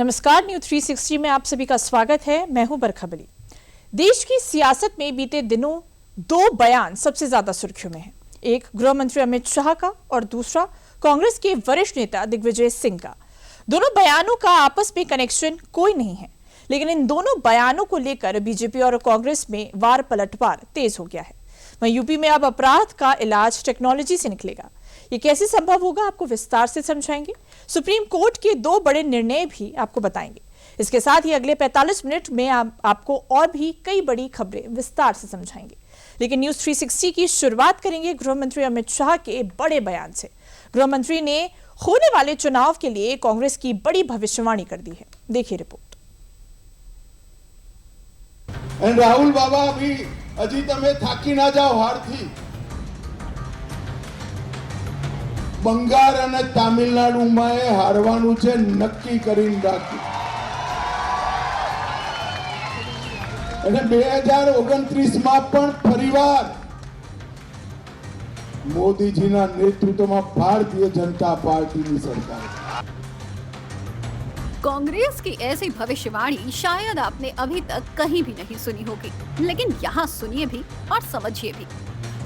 नमस्कार, न्यूज 360 में आप सभी का स्वागत है। मैं हूं बरखा बली। देश की सियासत में बीते दिनों दो बयान सबसे ज्यादा सुर्खियों में हैं। एक गृह मंत्री अमित शाह का और दूसरा कांग्रेस के वरिष्ठ नेता दिग्विजय सिंह का। दोनों बयानों का आपस में कनेक्शन कोई नहीं है, लेकिन इन दोनों बयानों को लेकर बीजेपी और कांग्रेस में वार पलटवार तेज हो गया है। वहीं यूपी में अब अपराध का इलाज टेक्नोलॉजी से निकलेगा। ये कैसे संभव होगा, आपको विस्तार से समझाएंगे। सुप्रीम कोर्ट के दो बड़े निर्णय भी आपको बताएंगे। इसके साथ ही अगले 45 मिनट में आपको और भी कई बड़ी खबरें विस्तार से समझाएंगे। लेकिन न्यूज 360 की शुरुआत करेंगे गृह मंत्री अमित शाह के बड़े बयान से। गृह मंत्री ने होने वाले चुनाव के लिए कांग्रेस की बड़ी भविष्यवाणी कर दी है। देखिए रिपोर्ट। राहुल बाबा अभी हजी तमे थाकी ना जाओ हारथी। બંગાળ અને તામિલનાડુમાં હારવાનું છે નક્કી કરીને રાખ્યું અને 2029માં પણ ફરીવાર મોદીજીના નેતૃત્વમાં ભારતીય जनता પાર્ટીની સરકાર। कांग्रेस की ऐसी भविष्यवाणी शायद आपने अभी तक कहीं भी नहीं सुनी होगी, लेकिन यहाँ सुनिए भी और समझिए भी।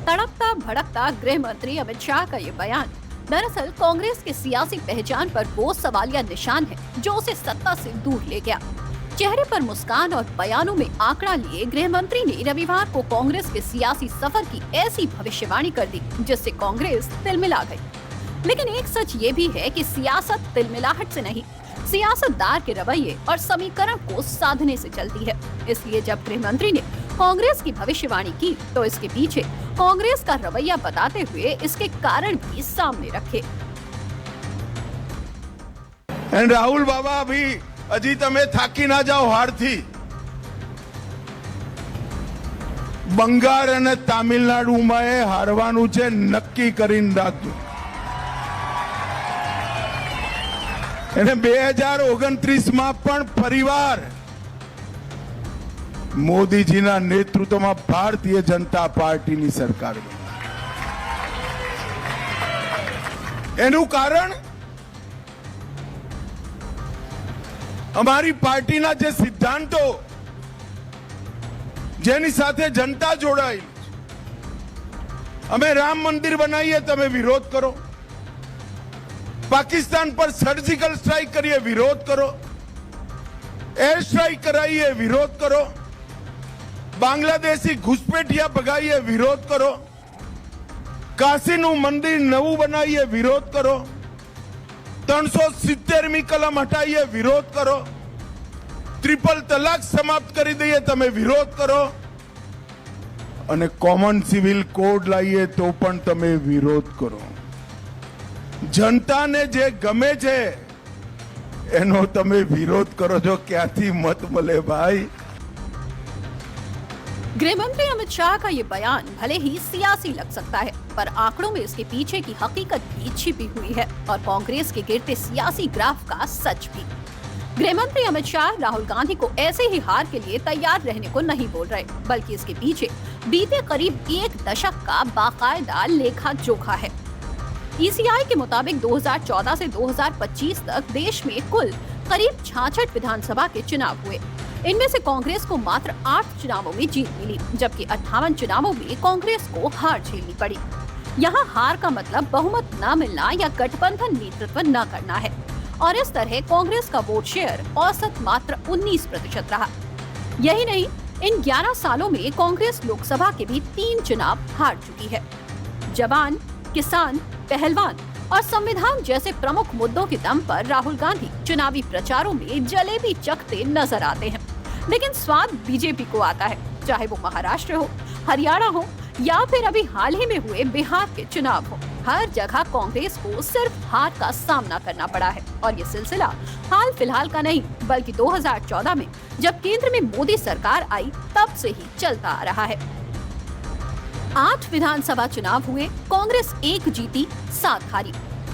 तड़कता भड़कता गृह मंत्री अमित शाह का ये बयान दरअसल कांग्रेस के सियासी पहचान पर वो सवालिया निशान है जो उसे सत्ता से दूर ले गया। चेहरे पर मुस्कान और बयानों में आंकड़ा लिए गृह मंत्री ने रविवार को कांग्रेस के सियासी सफर की ऐसी भविष्यवाणी कर दी जिससे कांग्रेस तिलमिला गई। लेकिन एक सच ये भी है कि सियासत तिलमिलाहट से नहीं, सियासतदार के रवैये और समीकरण को साधने से चलती है। इसलिए जब गृह मंत्री ने कांग्रेस की भविष्यवाणी की तो इसके पीछे कांग्रेस का रवैया बताते हुए इसके कारण भी सामने रखे। राहुल बाबा अभी हजी तमे थाकी ना जाओ हारथी। બંગાળ અને તામિલનાડુમાં હારવાનું છે નક્કી કરીને રાખ્યું અને 2029માં પણ ફરીવાર મોદીજીના નેતૃત્વમાં ભારતીય જનતા પાર્ટીની સરકાર બની। એનું કારણ અમારી પાર્ટીના જે સિદ્ધાંતો જેની સાથે જનતા જોડાયેલી છે। અમે રામ મંદિર બનાવીએ તમે વિરોધ કરો, પાકિસ્તાન પર સર્જિકલ સ્ટ્રાઇક કરીએ વિરોધ કરો, એર સ્ટ્રાઇક કરાવીએ વિરોધ કરો, બાંગ્લાદેશી ઘુસપેઠિયા ભગાવીએ વિરોધ કરો, કાશીનું મંદિર નવું બનાવીએ વિરોધ કરો, 370મી કલમ હટાવીએ વિરોધ કરો, ટ્રિપલ તલાક સમાપ્ત કરી દઈએ તમે વિરોધ કરો અને કોમન સિવિલ કોડ લાવીએ તો પણ તમે વિરોધ કરો। જનતાને જે ગમે છે એનો તમે વિરોધ કરો છો, ક્યાંથી મત મળે ભાઈ। गृह मंत्री अमित शाह का ये बयान भले ही सियासी लग सकता है, पर आंकड़ों में इसके पीछे की हकीकत भी छिपी हुई है और कांग्रेस के गिरते सियासी ग्राफ का सच भी। गृह मंत्री अमित शाह राहुल गांधी को ऐसे ही हार के लिए तैयार रहने को नहीं बोल रहे, बल्कि इसके पीछे बीते करीब एक दशक का बाकायदा लेखा जोखा है। ईसीआई के मुताबिक 2014 से 2025 तक देश में कुल करीब 66 विधानसभा के चुनाव हुए। इनमें से कांग्रेस को मात्र 8 चुनावों में जीत मिली, जबकि 58 चुनावों में कांग्रेस को हार झेलनी पड़ी। यहाँ हार का मतलब बहुमत न मिलना या गठबंधन नेतृत्व न करना है और इस तरह कांग्रेस का वोट शेयर औसत मात्र 19% रहा। यही नहीं, इन 11 सालों में कांग्रेस लोकसभा के भी 3 चुनाव हार चुकी है। जवान, किसान, पहलवान और संविधान जैसे प्रमुख मुद्दों के दम पर राहुल गांधी चुनावी प्रचारों में जलेबी चखते नजर आते हैं, लेकिन स्वाद बीजेपी को आता है, चाहे वो महाराष्ट्र हो, हरियाणा हो या फिर अभी हाल ही में हुए बिहार के चुनाव हो। हर जगह कांग्रेस को सिर्फ हार का सामना करना पड़ा है और ये सिलसिला हाल फिलहाल का नहीं, बल्कि 2014 में जब केंद्र में मोदी सरकार आई तब से ही चलता आ रहा है। 8 विधानसभा चुनाव हुए, कांग्रेस 1 जीती, 7 हारी।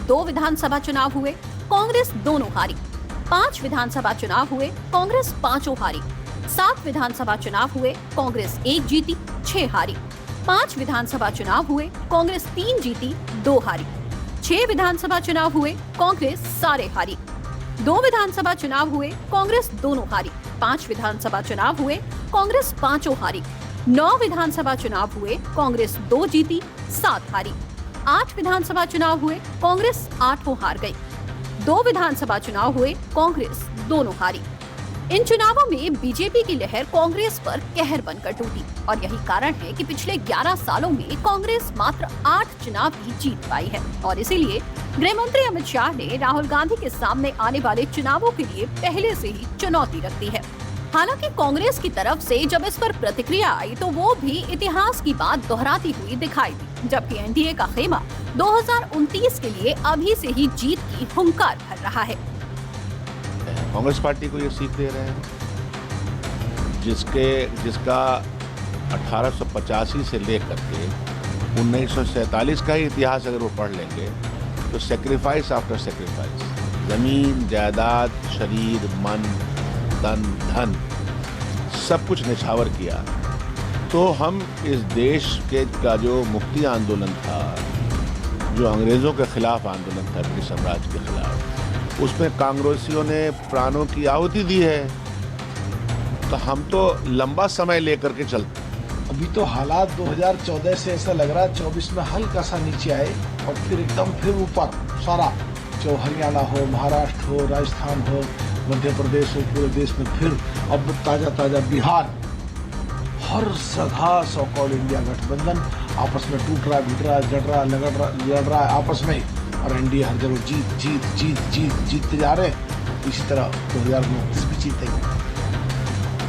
2 विधानसभा चुनाव हुए, कांग्रेस दोनों हारी। 5 विधानसभा चुनाव हुए, कांग्रेस 5 हारी। 7 विधानसभा चुनाव हुए, कांग्रेस 1 जीती, 6 हारी। 5 विधानसभा चुनाव हुए, कांग्रेस 3 जीती, 2 हारी। 6 विधानसभा चुनाव हुए, कांग्रेस सारे हारी। 2 विधानसभा चुनाव हुए, कांग्रेस दोनों हारी। 5 विधानसभा चुनाव हुए, कांग्रेस पांचों हारी। 9 विधानसभा चुनाव हुए, कांग्रेस 2 जीती, 7 हारी। 8 विधानसभा चुनाव हुए, कांग्रेस 8 हार गई। 2 विधानसभा चुनाव हुए, कांग्रेस दोनों हारी। इन चुनावों में बीजेपी की लहर कांग्रेस पर कहर बनकर टूटी और यही कारण है कि पिछले 11 सालों में कांग्रेस मात्र 8 चुनाव ही जीत पाई है और इसीलिए गृह मंत्री अमित शाह ने राहुल गांधी के सामने आने वाले चुनावों के लिए पहले से ही चुनौती रख दी है। हालांकि कांग्रेस की तरफ से जब इस पर प्रतिक्रिया आई तो वो भी इतिहास की बात दोहराती हुई दिखाई दी, जबकि एनडीए का खेमा 2029 के लिए अभी से ही जीत की हुंकार भर रहा है। कांग्रेस पार्टी को ये सीख दे रहे हैं जिसका 1885 से लेकर के 1947 का ही इतिहास अगर वो पढ़ लेंगे तो सेक्रीफाइस आफ्टर सेक्रीफाइस, जमीन जायदाद शरीर मन तन धन सब कुछ निछावर किया। तो हम इस देश का जो मुक्ति आंदोलन था, जो अंग्रेजों के खिलाफ आंदोलन था, ब्रिटिश साम्राज्य के खिलाफ, उसमें कांग्रेसियों ने प्राणों की आहुति दी है। तो हम तो लंबा समय लेकर के चलते। अभी तो हालात 2014 से ऐसा लग रहा है 24 में हल्का सा नीचे आए और फिर एकदम फिर ऊपर सारा, जो हरियाणा हो, महाराष्ट्र हो, राजस्थान हो, मध्य प्रदेश हो, पूरे देश में फिर अब ताजा बिहार, हर जगह सो कॉल्ड इंडिया गठबंधन आपस में टूट रहा, बिट रहा, लड़ रहा है आपस में और एनडीए हर जगह जीतते जा रहे हैं। इसी तरह 2029 भी जीतेंगे।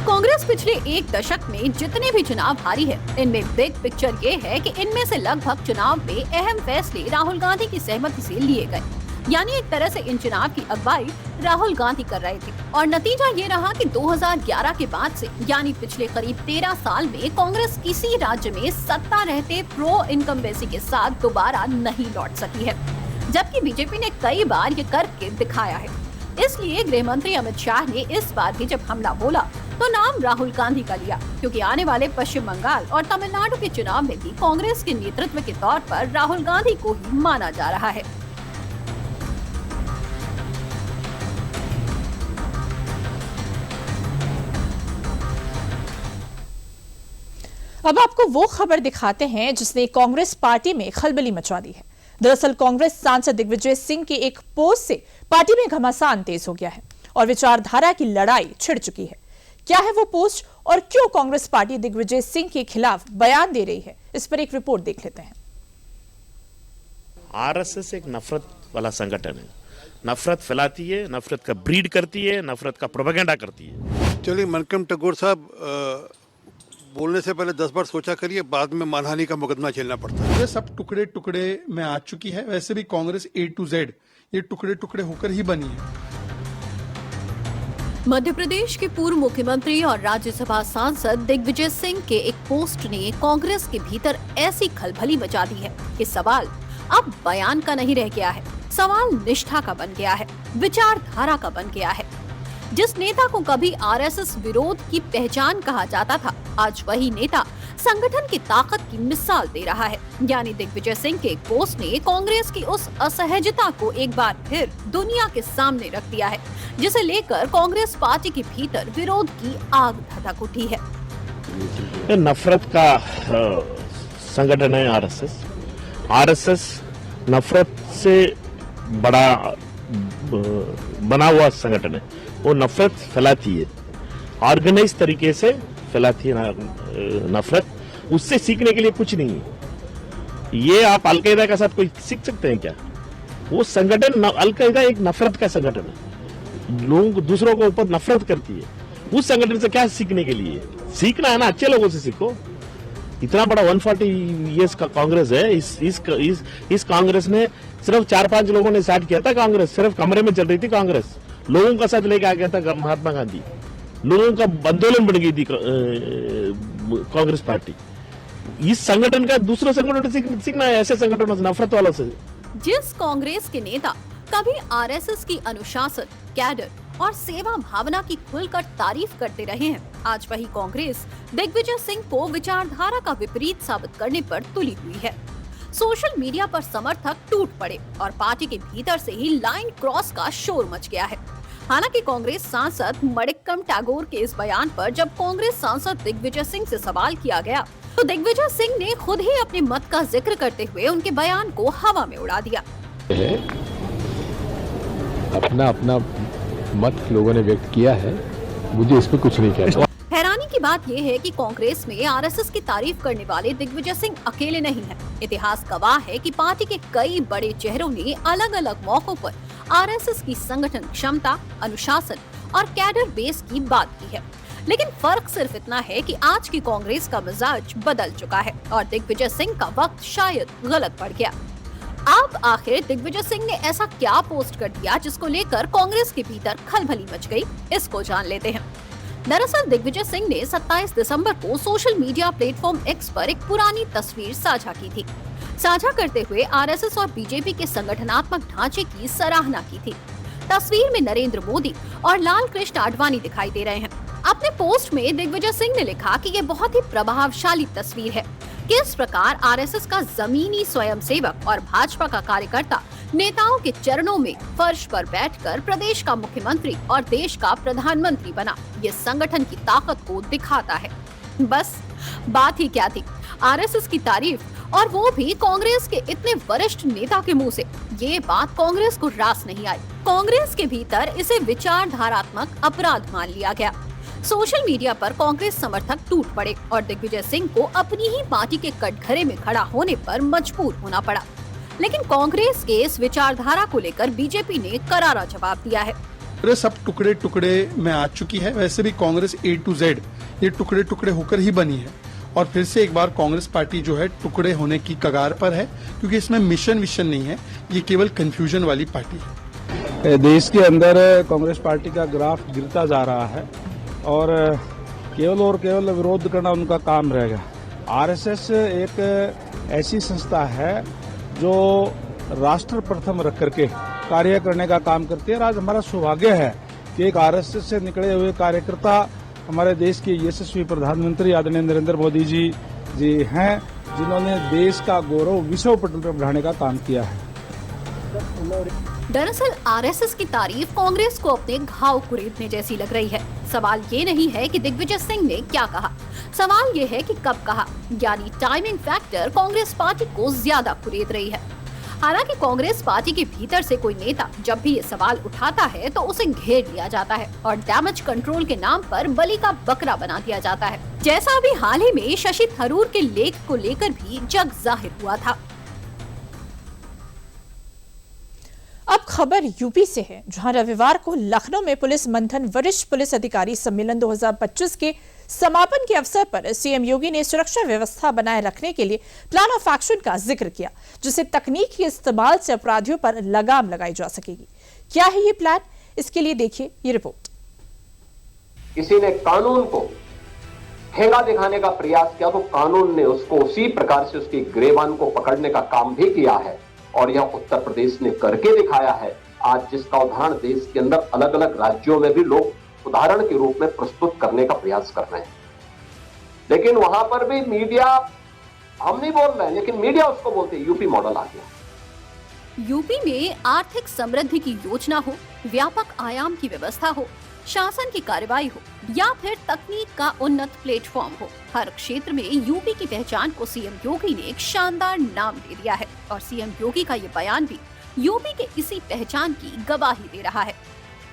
कांग्रेस पिछले 1 दशक में जितने भी चुनाव हारी है, इनमें बिग पिक्चर ये है कि इनमें से लगभग चुनाव में अहम फैसले राहुल गांधी की सहमति से लिए गए। यानी एक तरह से इन चुनाव की अगुवाई राहुल गांधी कर रहे थे और नतीजा ये रहा कि 2011 के बाद से यानी पिछले करीब 13 साल में कांग्रेस किसी राज्य में सत्ता रहते प्रो इनकम्बेंसी के साथ दोबारा नहीं लौट सकी है, जबकि बीजेपी ने कई बार ये करके दिखाया है। इसलिए गृह मंत्री अमित शाह ने इस बार भी जब हमला बोला तो नाम राहुल गांधी का लिया, क्योंकि आने वाले पश्चिम बंगाल और तमिलनाडु के चुनाव में भी कांग्रेस के नेतृत्व के तौर पर राहुल गांधी को ही माना जा रहा है। अब आपको वो खबर दिखाते हैं जिसने कांग्रेस पार्टी में खलबली मचा दी है। दरअसल कांग्रेस सांसद दिग्विजय सिंह के एक पोस्ट से पार्टी में घमासान तेज हो गया है और विचारधारा की लड़ाई छिड़ चुकी है। क्या है वो पोस्ट और क्यों कांग्रेस पार्टी दिग्विजय सिंह के खिलाफ बयान दे रही है, इस पर एक रिपोर्ट देख लेते हैं। आरएसएस एक नफरत वाला संगठन है, नफरत फैलाती है, नफरत का ब्रीड करती है, नफरत का प्रोपेगेंडा करती है। चलिए मनकम टैगोर साहब, बोलने से पहले 10 बार सोचा करिए, बाद में मानहानि का मुकदमा झेलना पड़ता है। ये सब टुकड़े टुकड़े में आ चुकी है। वैसे भी कांग्रेस A to Z ये टुकड़े टुकड़े होकर ही बनी है। मध्य प्रदेश के पूर्व मुख्यमंत्री और राज्यसभा सांसद दिग्विजय सिंह के एक पोस्ट ने कांग्रेस के भीतर ऐसी खलबली मचा दी है कि सवाल अब बयान का नहीं रह गया है, सवाल निष्ठा का बन गया है, विचारधारा का बन गया है। जिस नेता को कभी आरएसएस विरोध की पहचान कहा जाता था, आज वही नेता संगठन की ताकत की मिसाल दे रहा है। यानी दिग्विजय सिंह के एक पोस्ट ने कांग्रेस की उस असहजता को एक बार फिर दुनिया के सामने रख दिया है, जिसे लेकर कांग्रेस पार्टी के भीतर विरोध की आग धधक उठी है। नफरत का संगठन है आरएसएस। आरएसएस नफरत से बड़ा बना हुआ संगठन है। वो नफरत फैलाती है, ऑर्गेनाइज तरीके से फैलाती है नफरत। उससे सीखने के लिए कुछ नहीं है। ये आप अलकायदा के साथ कोई सीख सकते हैं क्या? वो संगठन, अलकायदा एक नफरत का संगठन है, लोग दूसरों को ऊपर नफरत करती है। उस संगठन से क्या सीखने के लिए? सीखना है ना, अच्छे लोगों से सीखो। इतना बड़ा 140 ईयर्स का कांग्रेस है। इस कांग्रेस ने सिर्फ 4-5 लोगों ने स्टार्ट किया था। कांग्रेस सिर्फ कमरे में चल रही थी। कांग्रेस लोगों का साथ लेके आ गया था महात्मा गांधी। लोगों का आंदोलन बन गई थी कांग्रेस पार्टी। इस संगठन का दूसरे संगठन से सीखना है, ऐसे संगठनों से, नफरत वालों से। जिस कांग्रेस के नेता कभी आरएसएस की अनुशासन, कैडर और सेवा भावना की खुलकर तारीफ करते रहे हैं, आज वही कांग्रेस दिग्विजय सिंह को विचारधारा का विपरीत साबित करने पर तुली हुई है। सोशल मीडिया पर समर्थक टूट पड़े और पार्टी के भीतर से ही लाइन क्रॉस का शोर मच गया है। हालांकि कांग्रेस सांसद मणिक्कम टैगोर के इस बयान पर जब कांग्रेस सांसद दिग्विजय सिंह से सवाल किया गया तो दिग्विजय सिंह ने खुद ही अपने मत का जिक्र करते हुए उनके बयान को हवा में उड़ा दिया। अपना अपना मत लोगों ने व्यक्त किया है, मुझे इस पर कुछ नहीं कहना। हैरानी की बात यह है कि कांग्रेस में आरएसएस की तारीफ करने वाले दिग्विजय सिंह अकेले नहीं हैं। इतिहास गवाह है कि पार्टी के कई बड़े चेहरों ने अलग अलग मौकों पर आरएसएस की संगठन क्षमता, अनुशासन और कैडर बेस की बात की है। लेकिन फर्क सिर्फ इतना है कि आज की कांग्रेस का मिजाज बदल चुका है और दिग्विजय सिंह का वक्त शायद गलत पड़ गया। अब आखिर दिग्विजय सिंह ने ऐसा क्या पोस्ट कर दिया जिसको लेकर कांग्रेस के भीतर खलबली मच गई, इसको जान लेते हैं। दरअसल दिग्विजय सिंह ने 27 दिसंबर को सोशल मीडिया प्लेटफॉर्म एक्स पर एक पुरानी तस्वीर साझा की थी। साझा करते हुए आरएसएस और बीजेपी के संगठनात्मक ढांचे की सराहना की थी। तस्वीर में नरेंद्र मोदी और लाल कृष्ण आडवाणी दिखाई दे रहे हैं। अपने पोस्ट में दिग्विजय सिंह ने लिखा कि ये बहुत ही प्रभावशाली तस्वीर है। किस प्रकार आरएसएस का जमीनी स्वयंसेवक और भाजपा का कार्यकर्ता नेताओं के चरणों में फर्श पर बैठकर प्रदेश का मुख्यमंत्री और देश का प्रधानमंत्री बना, ये संगठन की ताकत को दिखाता है। बस बात ही क्या थी, आरएसएस की तारीफ और वो भी कांग्रेस के इतने वरिष्ठ नेता के मुंह से। ये बात कांग्रेस को रास नहीं आई। कांग्रेस के भीतर इसे विचारधारात्मक अपराध मान लिया गया। सोशल मीडिया पर कांग्रेस समर्थक टूट पड़े और दिग्विजय सिंह को अपनी ही पार्टी के कटघरे में खड़ा होने पर मजबूर होना पड़ा। लेकिन कांग्रेस के इस विचारधारा को लेकर बीजेपी ने करारा जवाब दिया है। कांग्रेस अब टुकड़े टुकड़े में आ चुकी है। वैसे भी कांग्रेस A to Z ये टुकड़े टुकड़े होकर ही बनी है और फिर से एक बार कांग्रेस पार्टी जो है टुकड़े होने की कगार पर है, क्योंकि इसमें मिशन विशन नहीं है, ये केवल कंफ्यूजन वाली पार्टी है। देश के अंदर कांग्रेस पार्टी का ग्राफ गिरता जा रहा है और केवल विरोध करना उनका काम रहेगा। आरएसएस एक ऐसी संस्था है जो राष्ट्र प्रथम रख करके कार्य करने का काम करती है। आज हमारा सौभाग्य है कि एक आरएसएस से निकले हुए कार्यकर्ता हमारे देश के यशस्वी प्रधानमंत्री आदरणीय नरेंद्र मोदी जी हैं, जिन्होंने देश का गौरव विश्व पटल पर बढ़ाने का काम किया है। दरअसल आरएसएस की तारीफ कांग्रेस को अपने घाव कुरेदने जैसी लग रही है। सवाल ये नहीं है कि दिग्विजय सिंह ने क्या कहा, सवाल ये है कि कब कहा, यानी टाइमिंग फैक्टर कांग्रेस पार्टी को ज्यादा कुरेद रही है। हालांकि कांग्रेस पार्टी के भीतर से कोई नेता जब भी ये सवाल उठाता है तो उसे घेर लिया जाता है और डैमेज कंट्रोल के नाम पर बलि का बकरा बना दिया जाता है, जैसा अभी हाल ही में शशि थरूर के लेख को लेकर भी जग जाहिर हुआ था। अब खबर यूपी से है, जहां रविवार को लखनऊ में पुलिस मंथन वरिष्ठ पुलिस अधिकारी सम्मेलन 2025 के समापन के अवसर पर सीएम योगी ने सुरक्षा व्यवस्था बनाए रखने के लिए प्लान ऑफ एक्शन का जिक्र किया, जिससे तकनीक के इस्तेमाल से अपराधियों पर लगाम लगाई जा सकेगी। क्या है ये प्लान, इसके लिए देखिए ये रिपोर्ट। किसी ने कानून को ठेंगा दिखाने का प्रयास किया तो कानून ने उसको उसी प्रकार से उसकी ग्रेवान को पकड़ने का काम भी किया है और यह उत्तर प्रदेश ने करके दिखाया है। आज जिसका उदाहरण देश के अंदर अलग अलग राज्यों में भी लोग उदाहरण के रूप में प्रस्तुत करने का प्रयास कर रहे हैं, लेकिन वहां पर भी मीडिया, हम नहीं बोल रहे हैं लेकिन मीडिया उसको बोलते हैं यूपी मॉडल आ गया। यूपी में आर्थिक समृद्धि की योजना हो, व्यापक आयाम की व्यवस्था हो, शासन की कार्रवाई हो या फिर तकनीक का उन्नत प्लेटफॉर्म हो, हर क्षेत्र में यूपी की पहचान को सीएम योगी ने एक शानदार नाम दे दिया है और सीएम योगी का ये बयान भी यूपी के इसी पहचान की गवाही दे रहा है।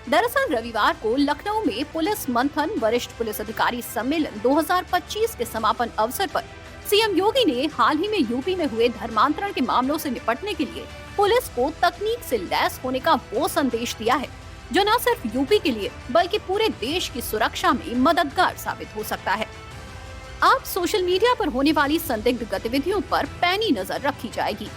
दरअसल रविवार को लखनऊ में पुलिस मंथन वरिष्ठ पुलिस अधिकारी सम्मेलन 2025 के समापन अवसर पर सीएम योगी ने हाल ही में यूपी में हुए धर्मांतरण के मामलों से निपटने के लिए पुलिस को तकनीक से लैस होने का वो संदेश दिया है जो न सिर्फ यूपी के लिए बल्कि पूरे देश की सुरक्षा में मददगार साबित हो सकता है। अब सोशल मीडिया पर होने वाली संदिग्ध गतिविधियों पर पैनी नजर रखी जाएगी।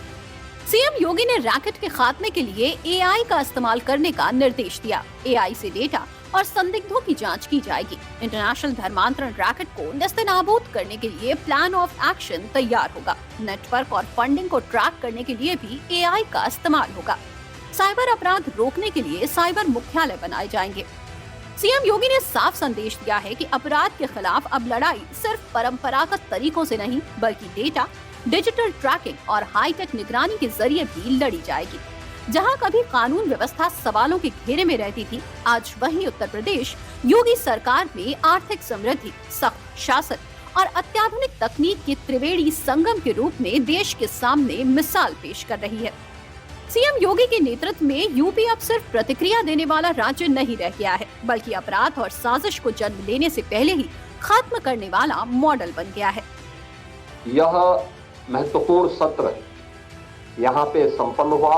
सीएम योगी ने रैकेट के खात्मे के लिए एआई का इस्तेमाल करने का निर्देश दिया। एआई से डेटा और संदिग्धों की जांच की जाएगी। इंटरनेशनल धर्मांतरण रैकेट को नेस्तनाबूद करने के लिए प्लान ऑफ एक्शन तैयार होगा। नेटवर्क और फंडिंग को ट्रैक करने के लिए भी एआई का इस्तेमाल होगा। साइबर अपराध रोकने के लिए साइबर मुख्यालय बनाए जाएंगे। सीएम योगी ने साफ संदेश दिया है कि अपराध के खिलाफ अब लड़ाई सिर्फ परंपरागत तरीकों से नहीं बल्कि डेटा, डिजिटल ट्रैकिंग और हाईटेक निगरानी के जरिए भी लड़ी जाएगी। जहां कभी कानून व्यवस्था सवालों के घेरे में रहती थी, आज वही उत्तर प्रदेश योगी सरकार में आर्थिक समृद्धि, सख्त शासन और अत्याधुनिक तकनीक के त्रिवेणी संगम के रूप में देश के सामने मिसाल पेश कर रही है। सीएम योगी के नेतृत्व में यूपी अब सिर्फ प्रतिक्रिया देने वाला राज्य नहीं रह गया है, बल्कि अपराध और साजिश को जन्म लेने से पहले ही खत्म करने वाला मॉडल बन गया है। यह महत्वपूर्ण सत्र यहाँ पे संपन्न हुआ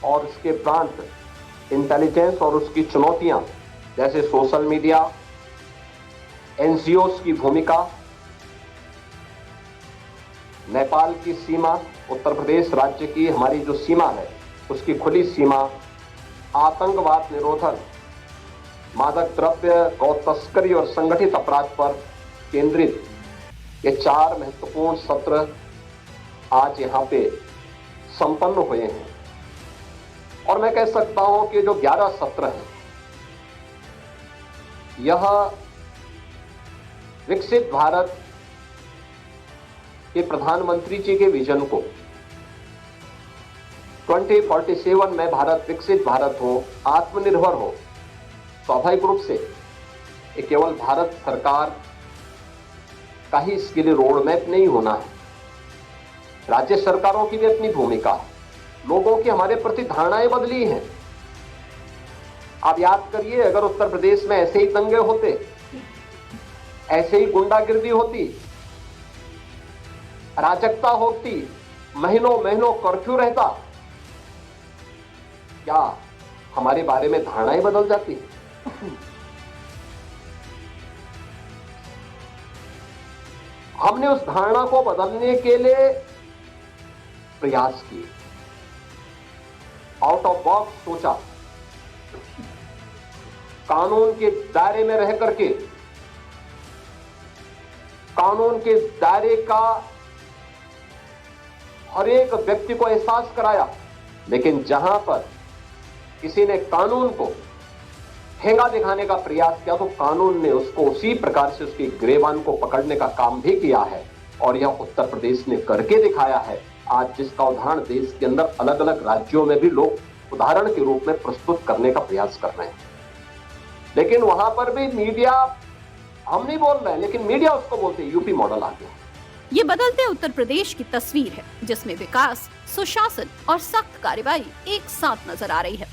और इसके उपरांत इंटेलिजेंस और उसकी चुनौतियां जैसे सोशल मीडिया, एनजीओस की भूमिका, नेपाल की सीमा, उत्तर प्रदेश राज्य की हमारी जो सीमा है उसकी खुली सीमा, आतंकवाद निरोधन, मादक द्रव्य, गौ तस्करी और संगठित अपराध पर केंद्रित ये 4 महत्वपूर्ण सत्र आज यहाँ पे संपन्न हुए हैं। और मैं कह सकता हूं कि जो 11 सत्र हैं, यह विकसित भारत के प्रधानमंत्री जी के विजन को 2047 में भारत विकसित भारत हो, आत्मनिर्भर हो, स्वाभाविक रूप से ये केवल भारत सरकार का ही इसके लिए रोड मैप नहीं होना है। राज्य सरकारों की भी अपनी भूमिका है। लोगों की हमारे प्रति धारणाएं बदली हैं। आप याद करिए, अगर उत्तर प्रदेश में ऐसे ही दंगे होते, ऐसे ही गुंडागिर्दी होती, अराजकता होती, महीनों महीनों कर्फ्यू रहता, क्या हमारे बारे में धारणाएं बदल जाती? हमने उस धारणा को बदलने के लिए प्रयास किए, आउट ऑफ बॉक्स सोचा, कानून के दायरे में रह करके कानून के दायरे का हर एक व्यक्ति को एहसास कराया। लेकिन जहां पर किसी ने कानून को ठेंगा दिखाने का प्रयास किया तो कानून ने उसको उसी प्रकार से उसकी गिरेबान को पकड़ने का काम भी किया है। और यह उत्तर प्रदेश ने करके दिखाया है, आज जिसका उदाहरण देश के अंदर अलग अलग राज्यों में भी लोग उदाहरण के रूप में प्रस्तुत करने का प्रयास कर रहे हैं। लेकिन वहां पर भी मीडिया, हम नहीं बोल रहे हैं, लेकिन मीडिया उसको बोलते हैं यूपी मॉडल आ गया। ये बदलते उत्तर प्रदेश की तस्वीर है, जिसमें विकास, सुशासन और सख्त कार्रवाई एक साथ नजर आ रही है।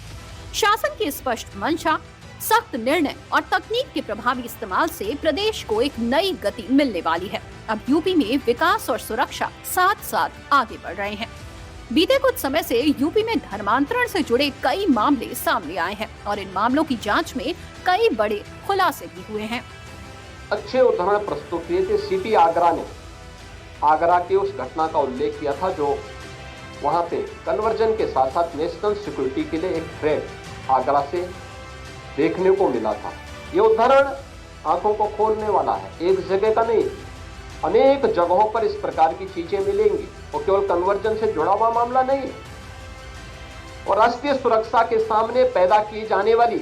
शासन की स्पष्ट मंशा, सख्त निर्णय और तकनीक के प्रभावी इस्तेमाल से प्रदेश को एक नई गति मिलने वाली है। अब यूपी में विकास और सुरक्षा साथ साथ आगे बढ़ रहे हैं। बीते कुछ समय से यूपी में धर्मांतरण से जुड़े कई मामले सामने आए हैं और इन मामलों की जांच में कई बड़े खुलासे भी हुए हैं। अच्छे उदाहरण प्रस्तुत किए थे। सिटी आगरा ने आगरा की उस घटना का उल्लेख किया था जो वहां पे कन्वर्जन के साथ साथ नेशनल सिक्योरिटी के लिए एक थ्रेट आगरा से देखने को मिला था। ये उदाहरण आंखों को खोलने वाला है। एक जगह का नहीं, अनेक जगहों पर इस प्रकार की चीजें मिलेंगी और केवल कन्वर्जन से जुड़ा हुआ मामला नहीं है। और राष्ट्रीय सुरक्षा के सामने पैदा की जाने वाली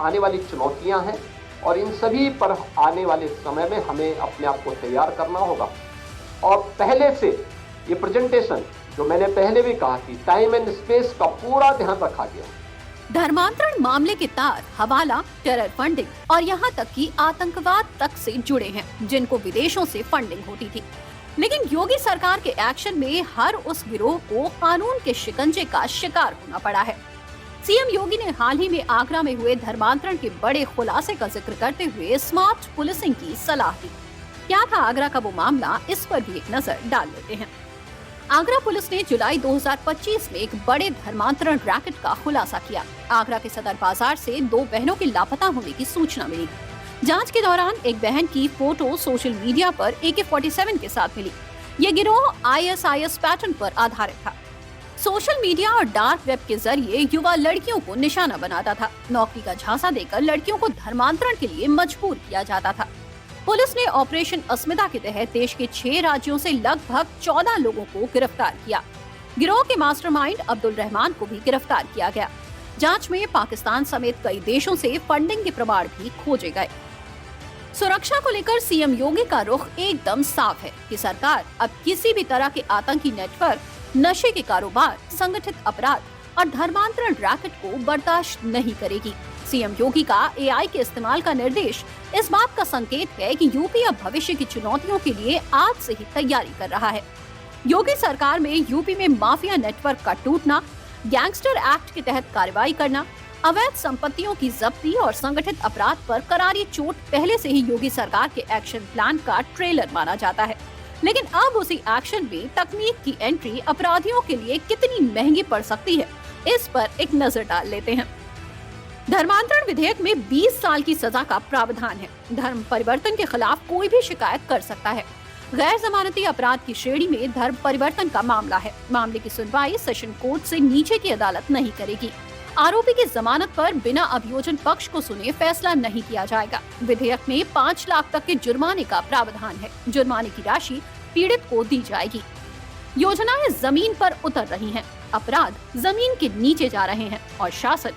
आने वाली चुनौतियां हैं और इन सभी पर आने वाले समय में हमें अपने आप को तैयार करना होगा। और पहले से ये प्रेजेंटेशन जो मैंने पहले भी कहा कि टाइम एंड स्पेस का पूरा ध्यान रखा गया। धर्मांतरण मामले के तार हवाला, टेरर फंडिंग और यहाँ तक कि आतंकवाद तक से जुड़े हैं, जिनको विदेशों से फंडिंग होती थी। लेकिन योगी सरकार के एक्शन में हर उस गिरोह को कानून के शिकंजे का शिकार होना पड़ा है। सीएम योगी ने हाल ही में आगरा में हुए धर्मांतरण के बड़े खुलासे का जिक्र करते हुए स्मार्ट पुलिसिंग की सलाह दी। क्या था आगरा का वो मामला, इस पर भी एक नजर डाल लेते हैं। आगरा पुलिस ने जुलाई 2025 में एक बड़े धर्मांतरण रैकेट का खुलासा किया। आगरा के सदर बाजार से 2 बहनों के लापता होने की सूचना मिली। जांच के दौरान एक बहन की फोटो सोशल मीडिया पर AK-47 के साथ मिली। ये गिरोह ISIS पैटर्न पर आधारित था। सोशल मीडिया और डार्क वेब के जरिए युवा लड़कियों को निशाना बनाता था। नौकरी का झांसा देकर लड़कियों को धर्मांतरण के लिए मजबूर किया जाता था। पुलिस ने ऑपरेशन अस्मिता के तहत देश के 6 राज्यों से लगभग 14 लोगों को गिरफ्तार किया। गिरोह के मास्टरमाइंड अब्दुल रहमान को भी गिरफ्तार किया गया। जांच में पाकिस्तान समेत कई देशों से फंडिंग के प्रमाण भी खोजे गए। सुरक्षा को लेकर सीएम योगी का रुख एकदम साफ है कि सरकार अब किसी भी तरह के आतंकी नेटवर्क, नशे के कारोबार, संगठित अपराध और धर्मांतरण रैकेट को बर्दाश्त नहीं करेगी। सीएम योगी का एआई के इस्तेमाल का निर्देश इस बात का संकेत है कि यूपी अब भविष्य की चुनौतियों के लिए आज से ही तैयारी कर रहा है। योगी सरकार में यूपी में माफिया नेटवर्क का टूटना, गैंगस्टर एक्ट के तहत कार्रवाई करना, अवैध संपत्तियों की जब्ती और संगठित अपराध पर करारी चोट पहले से ही योगी सरकार के एक्शन प्लान का ट्रेलर माना जाता है। लेकिन अब उसी एक्शन में तकनीक की एंट्री अपराधियों के लिए कितनी महंगी पड़ सकती है, इस पर एक नजर डाल लेते हैं। धर्मांतरण विधेयक में 20 साल की सजा का प्रावधान है। धर्म परिवर्तन के खिलाफ कोई भी शिकायत कर सकता है। गैर जमानती अपराध की श्रेणी में धर्म परिवर्तन का मामला है। मामले की सुनवाई सेशन कोर्ट से नीचे की अदालत नहीं करेगी। आरोपी की जमानत पर बिना अभियोजन पक्ष को सुने फैसला नहीं किया जाएगा। विधेयक में 5 लाख तक के जुर्माने का प्रावधान है। जुर्माने की राशि पीड़ित को दी जाएगी। योजनाएं जमीन पर उतर रही हैं, अपराध जमीन के नीचे जा रहे हैं और शासन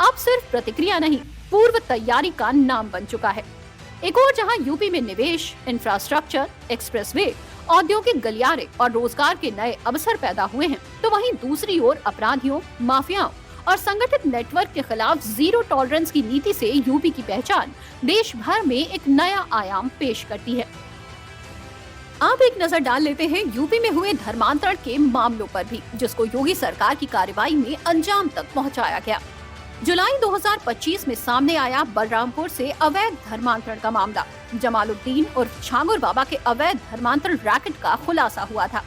अब सिर्फ प्रतिक्रिया नहीं, पूर्व तैयारी का नाम बन चुका है। एक और जहां यूपी में निवेश, इंफ्रास्ट्रक्चर, एक्सप्रेसवे, औद्योगिक गलियारे और रोजगार के नए अवसर पैदा हुए हैं, तो वहीं दूसरी ओर अपराधियों, माफियाओं और संगठित नेटवर्क के खिलाफ जीरो टॉलरेंस की नीति से यूपी की पहचान देश भर में एक नया आयाम पेश करती है। अब एक नजर डाल लेते हैं यूपी में हुए धर्मांतरण के मामलों पर भी, जिसको योगी सरकार की कार्रवाई में अंजाम तक पहुंचाया गया। जुलाई 2025 में सामने आया बलरामपुर से अवैध धर्मांतरण का मामला। जमालुद्दीन और छांगुर बाबा के अवैध धर्मांतरण रैकेट का खुलासा हुआ था।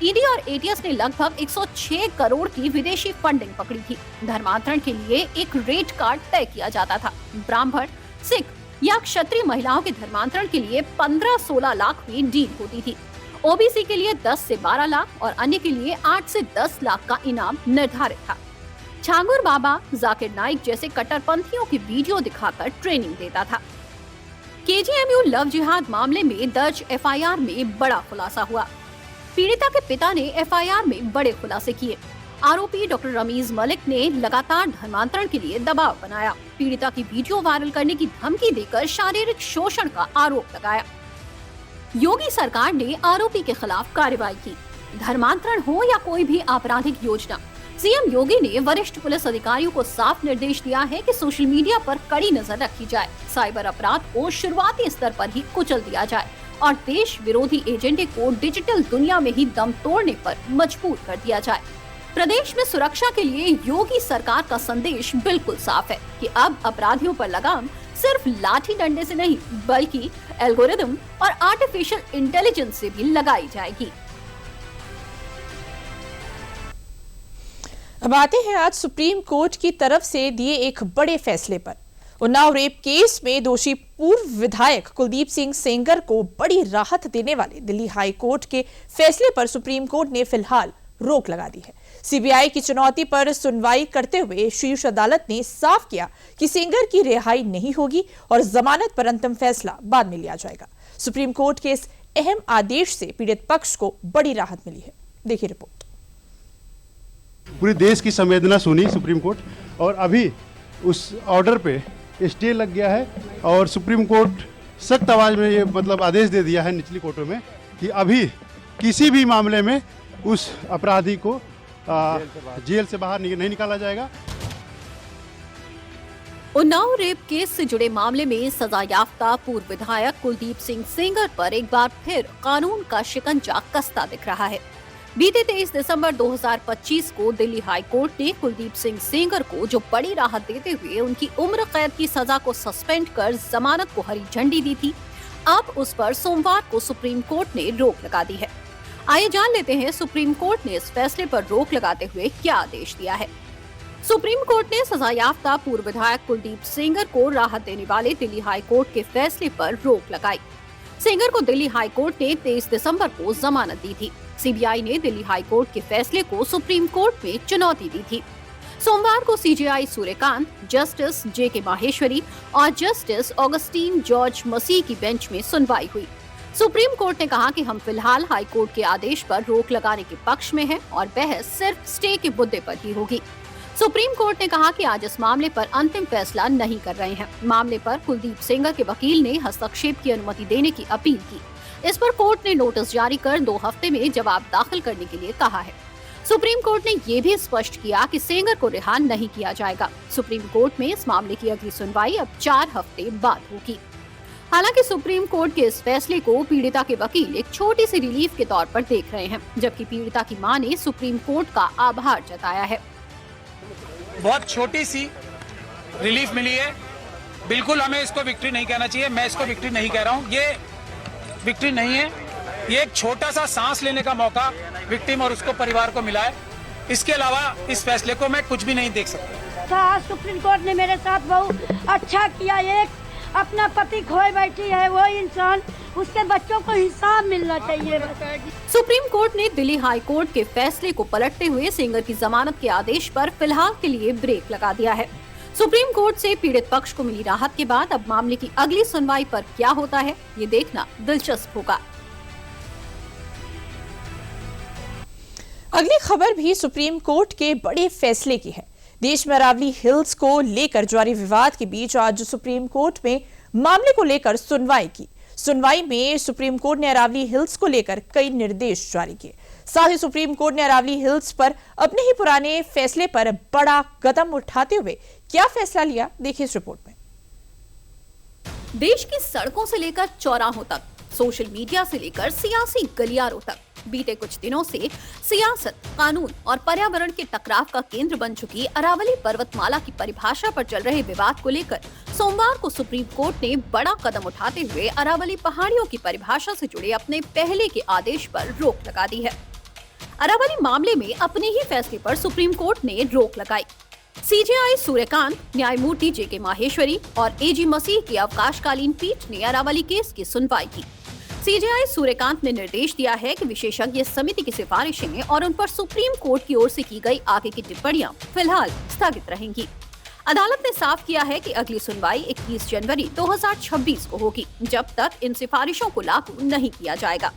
ईडी और एटीएस ने लगभग 106 करोड़ की विदेशी फंडिंग पकड़ी थी। धर्मांतरण के लिए एक रेट कार्ड तय किया जाता था। ब्राह्मण, सिख या क्षत्रिय महिलाओं के धर्मांतरण के लिए 15-16 लाख में डील होती थी। ओबीसी के लिए 10 से 12 लाख और अन्य के लिए 8 से 10 लाख का इनाम निर्धारित था। छांगुर बाबा जाकिर नाइक जैसे कट्टरपंथियों की वीडियो दिखाकर ट्रेनिंग देता था। केजीएमयू लव जिहाद मामले में दर्ज एफआईआर में बड़ा खुलासा हुआ। पीड़िता के पिता ने एफआईआर में बड़े खुलासे किए। आरोपी डॉक्टर रमीज मलिक ने लगातार धर्मांतरण के लिए दबाव बनाया। पीड़िता की वीडियो वायरल करने की धमकी देकर शारीरिक शोषण का आरोप लगाया। योगी सरकार ने आरोपी के खिलाफ कार्रवाई की। धर्मांतरण हो या कोई भी आपराधिक योजना, सीएम योगी ने वरिष्ठ पुलिस अधिकारियों को साफ निर्देश दिया है कि सोशल मीडिया पर कड़ी नजर रखी जाए, साइबर अपराध को शुरुआती स्तर पर ही कुचल दिया जाए और देश विरोधी एजेंडे को डिजिटल दुनिया में ही दम तोड़ने पर मजबूर कर दिया जाए। प्रदेश में सुरक्षा के लिए योगी सरकार का संदेश बिल्कुल साफ है कि अब अपराधियों पर लगाम सिर्फ लाठी डंडे से नहीं, बल्कि एल्गोरिदम और आर्टिफिशियल इंटेलिजेंस से भी लगाई जाएगी। अब आते हैं आज सुप्रीम कोर्ट की तरफ से दिए एक बड़े फैसले पर। उन्नाव रेप केस में दोषी पूर्व विधायक कुलदीप सिंह सेंगर को बड़ी राहत देने वाले दिल्ली हाई कोर्ट के फैसले पर सुप्रीम कोर्ट ने फिलहाल रोक लगा दी है। सीबीआई की चुनौती पर सुनवाई करते हुए शीर्ष अदालत ने साफ किया कि सेंगर की रिहाई नहीं होगी और जमानत पर अंतिम फैसला बाद में लिया जाएगा। सुप्रीम कोर्ट के इस अहम आदेश से पीड़ित पक्ष को बड़ी राहत मिली है। देखिए रिपोर्ट। पूरे देश की संवेदना सुनी सुप्रीम कोर्ट और अभी उस ऑर्डर पे स्टे लग गया है और सुप्रीम कोर्ट सख्त आवाज में ये मतलब आदेश दे दिया है निचली कोर्टों में कि अभी किसी भी मामले में उस अपराधी को जेल से बाहर नहीं निकाला जाएगा। उन्नाव रेप केस से जुड़े मामले में सजायाफ्ता पूर्व विधायक कुलदीप सिंह सेंगर पर एक बार फिर कानून का शिकंजा कसता दिख रहा है। बीते 23 दिसंबर 2025 को दिल्ली हाई कोर्ट ने कुलदीप सिंह सेंगर को जो बड़ी राहत देते हुए उनकी उम्र कैद की सजा को सस्पेंड कर जमानत को हरी झंडी दी थी, अब उस पर सोमवार को सुप्रीम कोर्ट ने रोक लगा दी है। आइए जान लेते हैं सुप्रीम कोर्ट ने इस फैसले पर रोक लगाते हुए क्या आदेश दिया है। सुप्रीम कोर्ट ने सजायाफ्ता पूर्व विधायक कुलदीप सेंगर को राहत देने वाले दिल्ली हाई कोर्ट के फैसले पर रोक लगाई। सेंगर को दिल्ली हाई कोर्ट ने 23 दिसंबर को जमानत दी थी। सीबीआई ने दिल्ली हाई कोर्ट के फैसले को सुप्रीम कोर्ट में चुनौती दी थी। सोमवार को सीजेआई सूर्यकांत, जस्टिस जेके माहेश्वरी और जस्टिस ऑगस्टीन जॉर्ज मसीह की बेंच में सुनवाई हुई। सुप्रीम कोर्ट ने कहा कि हम फिलहाल हाई कोर्ट के आदेश पर रोक लगाने के पक्ष में हैं और बहस सिर्फ स्टे के मुद्दे पर ही होगी। सुप्रीम कोर्ट ने कहा कि आज इस मामले पर अंतिम फैसला नहीं कर रहे हैं। मामले पर कुलदीप सेंगर के वकील ने हस्तक्षेप की अनुमति देने की अपील की। इस पर कोर्ट ने नोटिस जारी कर 2 हफ्ते में जवाब दाखिल करने के लिए कहा है। सुप्रीम कोर्ट ने ये भी स्पष्ट किया कि सेंगर को रिहा नहीं किया जाएगा। सुप्रीम कोर्ट में इस मामले की अगली सुनवाई अब 4 हफ्ते बाद होगी। हालांकि सुप्रीम कोर्ट के इस फैसले को पीड़िता के वकील एक छोटी सी रिलीफ के तौर पर देख रहे हैं, जबकि पीड़िता की मां ने सुप्रीम कोर्ट का आभार जताया है। बहुत छोटी सी रिलीफ मिली है, बिल्कुल हमें इसको विक्ट्री नहीं कहना चाहिए। मैं इसको विक्ट्री नहीं कह रहा हूँ, ये विक्ट्री नहीं है, ये एक छोटा सा सांस लेने का मौका विक्टिम और उसको परिवार को मिला है। इसके अलावा इस फैसले को मैं कुछ भी नहीं देख सकता। आज सुप्रीम कोर्ट ने मेरे साथ बहुत अच्छा किया। एक अपना पति खोए बैठी है वो इंसान, उसके बच्चों को हिसाब मिलना चाहिए। सुप्रीम कोर्ट ने दिल्ली हाई कोर्ट के फैसले को पलटते हुए सेंगर की जमानत के आदेश पर फिलहाल के लिए ब्रेक लगा दिया है। सुप्रीम कोर्ट से पीड़ित पक्ष को मिली राहत के बाद अब मामले की अगली सुनवाई पर क्या होता है, ये देखना दिलचस्प होगा। अगली खबर भी सुप्रीम कोर्ट के बड़े फैसले की है। देश में अरावली हिल्स को लेकर जारी विवाद के बीच आज सुप्रीम कोर्ट में मामले को लेकर सुनवाई की। सुनवाई में सुप्रीम कोर्ट ने अरावली हिल्स को लेकर कई निर्देश जारी किए। साथ ही सुप्रीम कोर्ट ने अरावली हिल्स पर अपने ही पुराने फैसले पर बड़ा कदम उठाते हुए क्या फैसला लिया, देखिए इस रिपोर्ट में। देश की सड़कों से लेकर चौराहों तक, सोशल मीडिया से लेकर सियासी गलियारों तक बीते कुछ दिनों से सियासत, कानून और पर्यावरण के टकराव का केंद्र बन चुकी अरावली पर्वतमाला की परिभाषा पर चल रहे विवाद को लेकर सोमवार को सुप्रीम कोर्ट ने बड़ा कदम उठाते हुए अरावली पहाड़ियों की परिभाषा से जुड़े अपने पहले के आदेश पर रोक लगा दी है। अरावली मामले में अपने ही फैसले पर सुप्रीम कोर्ट ने रोक लगाई। सीजेआई सूर्यकांत, न्यायमूर्ति जेके माहेश्वरी और एजी मसीह की अवकाशकालीन पीठ ने अरावली केस की सुनवाई की। सीजेआई सूर्यकांत ने निर्देश दिया है कि विशेषज्ञ समिति की सिफारिशें और उन पर सुप्रीम कोर्ट की ओर से की गई आगे की टिप्पणियां फिलहाल स्थगित रहेंगी। अदालत ने साफ किया है कि अगली सुनवाई 21 जनवरी 2026 को होगी, जब तक इन सिफारिशों को लागू नहीं किया जाएगा।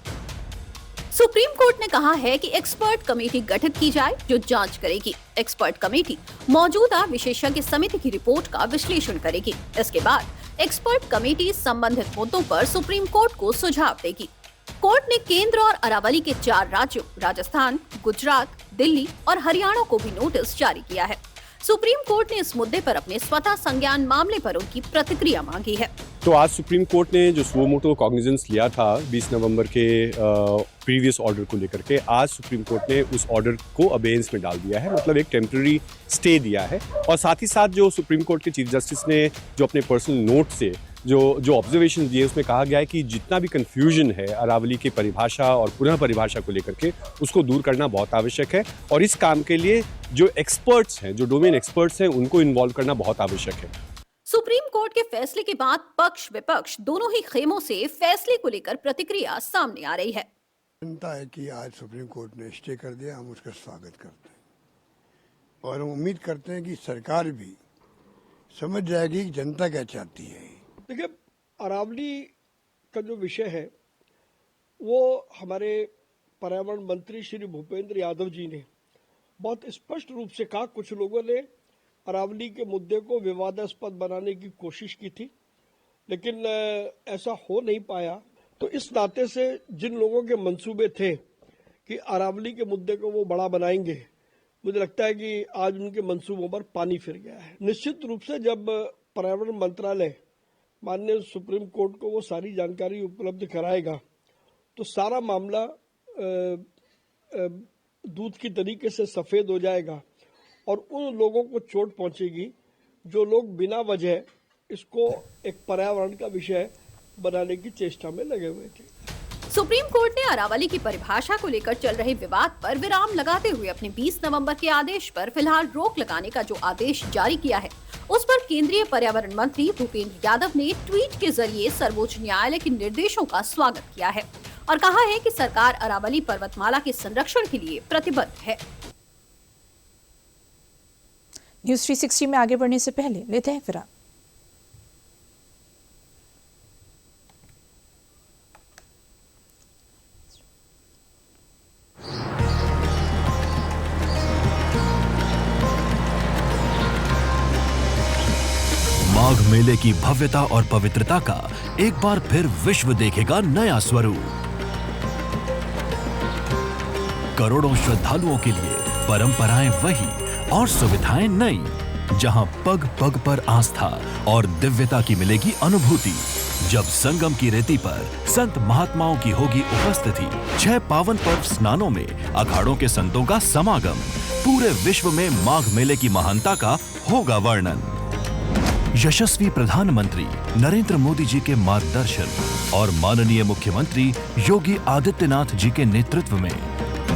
सुप्रीम कोर्ट ने कहा है कि एक्सपर्ट कमेटी गठित की जाए जो जांच करेगी। एक्सपर्ट कमेटी मौजूदा विशेषज्ञ समिति की रिपोर्ट का विश्लेषण करेगी। इसके बाद एक्सपर्ट कमेटी संबंधित मुद्दों पर सुप्रीम कोर्ट को सुझाव देगी। कोर्ट ने केंद्र और अरावली के 4 राज्यों राजस्थान, गुजरात, दिल्ली और हरियाणा को भी नोटिस जारी किया है। सुप्रीम कोर्ट ने इस मुद्दे पर अपने स्वतः संज्ञान मामले पर उनकी प्रतिक्रिया मांगी है। तो आज सुप्रीम कोर्ट ने जो सुओ मोटो कॉग्निजेंस लिया था 20 नवंबर के प्रीवियस ऑर्डर को लेकर के, आज सुप्रीम कोर्ट ने उस ऑर्डर को अबेयंस में डाल दिया है, मतलब एक टेम्पररी स्टे दिया है। और साथ ही साथ जो सुप्रीम कोर्ट के चीफ जस्टिस ने जो अपने पर्सनल नोट से जो ऑब्जर्वेशन दिए, उसमें कहा गया है कि जितना भी कंफ्यूजन है अरावली की परिभाषा और पुनः परिभाषा को लेकर के, उसको दूर करना बहुत आवश्यक है। और इस काम के लिए जो एक्सपर्ट्स हैं, जो डोमेन एक्सपर्ट्स हैं, उनको इन्वॉल्व करना बहुत आवश्यक है। सुप्रीम कोर्ट के फैसले के बाद पक्ष विपक्ष दोनों ही खेमों से फैसले को लेकर प्रतिक्रिया सामने आ रही है। चिंता है कि आज सुप्रीम कोर्ट ने स्टे कर दिया, हम उसका स्वागत करते हैं और हम उम्मीद करते हैं कि सरकार भी समझ जाएगी कि जनता क्या चाहती है। देखिए, अरावली का जो विषय है वो हमारे पर्यावरण मंत्री श्री भूपेंद्र यादव जी ने बहुत स्पष्ट रूप से कहा। कुछ लोगों ने अरावली के मुद्दे को विवादास्पद बनाने की कोशिश की थी, लेकिन ऐसा हो नहीं पाया। तो इस नाते से जिन लोगों के मंसूबे थे कि अरावली के मुद्दे को वो बड़ा बनाएंगे, मुझे लगता है कि आज उनके मंसूबों पर पानी फिर गया है। निश्चित रूप से जब पर्यावरण मंत्रालय माननीय सुप्रीम कोर्ट को वो सारी जानकारी उपलब्ध कराएगा तो सारा मामला दूध की तरीके से सफेद हो जाएगा और उन लोगों को चोट पहुंचेगी जो लोग बिना वजह इसको एक पर्यावरण का विषय बनाने की चेष्टा में लगे हुए थे। सुप्रीम कोर्ट ने अरावली की परिभाषा को लेकर चल रहे विवाद पर विराम लगाते हुए अपने 20 नवंबर के आदेश पर फिलहाल रोक लगाने का जो आदेश जारी किया है, उस पर केंद्रीय पर्यावरण मंत्री भूपेंद्र यादव ने ट्वीट के जरिए सर्वोच्च न्यायालय के निर्देशों का स्वागत किया है और कहा है कि सरकार अरावली पर्वतमाला के संरक्षण के लिए प्रतिबद्ध है। न्यूज 360 में आगे बढ़ने से पहले लेते हैं विराम। माघ मेले की भव्यता और पवित्रता का एक बार फिर विश्व देखेगा नया स्वरूप। करोड़ों श्रद्धालुओं के लिए परंपराएं वही और सुविधाएं नई, जहां पग पग पर आस्था और दिव्यता की मिलेगी अनुभूति। जब संगम की रेती पर संत महात्माओं की होगी उपस्थिति, 6 पावन पर्व स्नानों में अखाड़ों के संतों का समागम, पूरे विश्व में माघ मेले की महानता का होगा वर्णन। यशस्वी प्रधानमंत्री नरेंद्र मोदी जी के मार्गदर्शन और माननीय मुख्यमंत्री योगी आदित्यनाथ जी के नेतृत्व में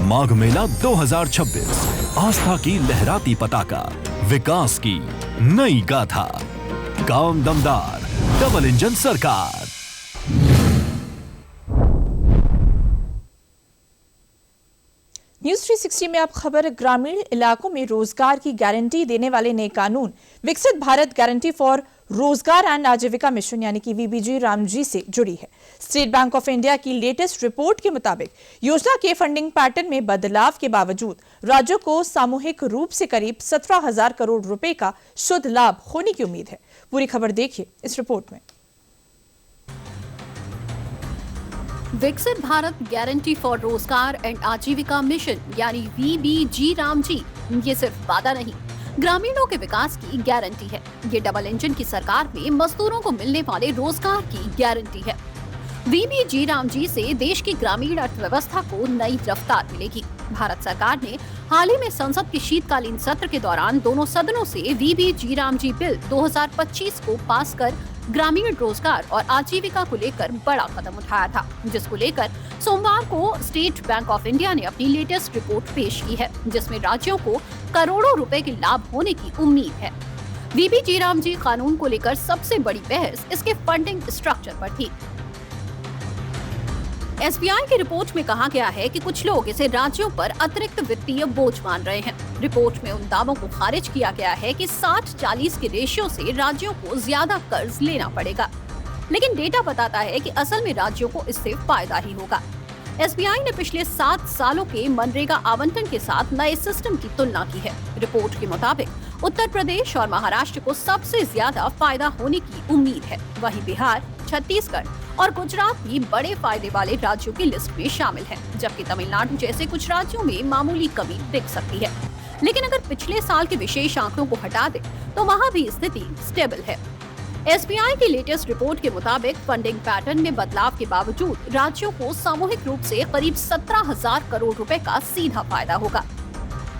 माघ मेला 2026 आस्था की लहराती पताका, विकास की नई गाथा, काम दमदार, डबल इंजन सरकार। न्यूज 360 में अब खबर ग्रामीण इलाकों में रोजगार की गारंटी देने वाले नए कानून विकसित भारत गारंटी फॉर रोजगार एंड आजीविका मिशन यानी कि वीबीजी रामजी से जुड़ी है। स्टेट बैंक ऑफ इंडिया की लेटेस्ट रिपोर्ट के मुताबिक योजना के फंडिंग पैटर्न में बदलाव के बावजूद राज्यों को सामूहिक रूप से करीब 17,000 करोड़ रुपए का शुद्ध लाभ होने की उम्मीद है। पूरी खबर देखिए इस रिपोर्ट में। विकसित भारत गारंटी फॉर रोजगार एंड आजीविका मिशन यानी वीबीजी रामजी ये सिर्फ वादा नहीं, ग्रामीणों के विकास की गारंटी है। ये डबल इंजन की सरकार में मजदूरों को मिलने वाले रोजगार की गारंटी है। वीबीजी रामजी से देश की ग्रामीण अर्थव्यवस्था को नई रफ्तार मिलेगी। भारत सरकार ने हाल ही में संसद के शीतकालीन सत्र के दौरान दोनों सदनों से वीबीजी रामजी बिल 2025 को पास कर ग्रामीण रोजगार और आजीविका को लेकर बड़ा कदम उठाया था, जिसको लेकर सोमवार को स्टेट बैंक ऑफ इंडिया ने अपनी लेटेस्ट रिपोर्ट पेश की है, जिसमें राज्यों को करोड़ों रुपए के लाभ होने की उम्मीद है। वीबीजी रामजी कानून को लेकर सबसे बड़ी बहस इसके फंडिंग स्ट्रक्चर पर थी। एसबीआई की रिपोर्ट में कहा गया है कि कुछ लोग इसे राज्यों पर अतिरिक्त वित्तीय बोझ मान रहे हैं। रिपोर्ट में उन दावों को खारिज किया गया है कि 60-40 के रेशियो से राज्यों को ज्यादा कर्ज लेना पड़ेगा, लेकिन डेटा बताता है कि असल में राज्यों को इससे फायदा ही होगा। एसबीआई ने पिछले 7 सालों के मनरेगा आवंटन के साथ नए सिस्टम की तुलना की है। रिपोर्ट के मुताबिक उत्तर प्रदेश और महाराष्ट्र को सबसे ज्यादा फायदा होने की उम्मीद है। वहीं बिहार, छत्तीसगढ़ और गुजरात भी बड़े फायदे वाले राज्यों की लिस्ट में शामिल है, जबकि तमिलनाडु जैसे कुछ राज्यों में मामूली कमी दिख सकती है। लेकिन अगर पिछले साल के विशेष आंकड़ों को हटा दे तो वहाँ भी स्थिति स्टेबल है। एसबीआई की लेटेस्ट रिपोर्ट के मुताबिक फंडिंग पैटर्न में बदलाव के बावजूद राज्यों को सामूहिक रूप से करीब 17,000 करोड़ रुपए का सीधा फायदा होगा।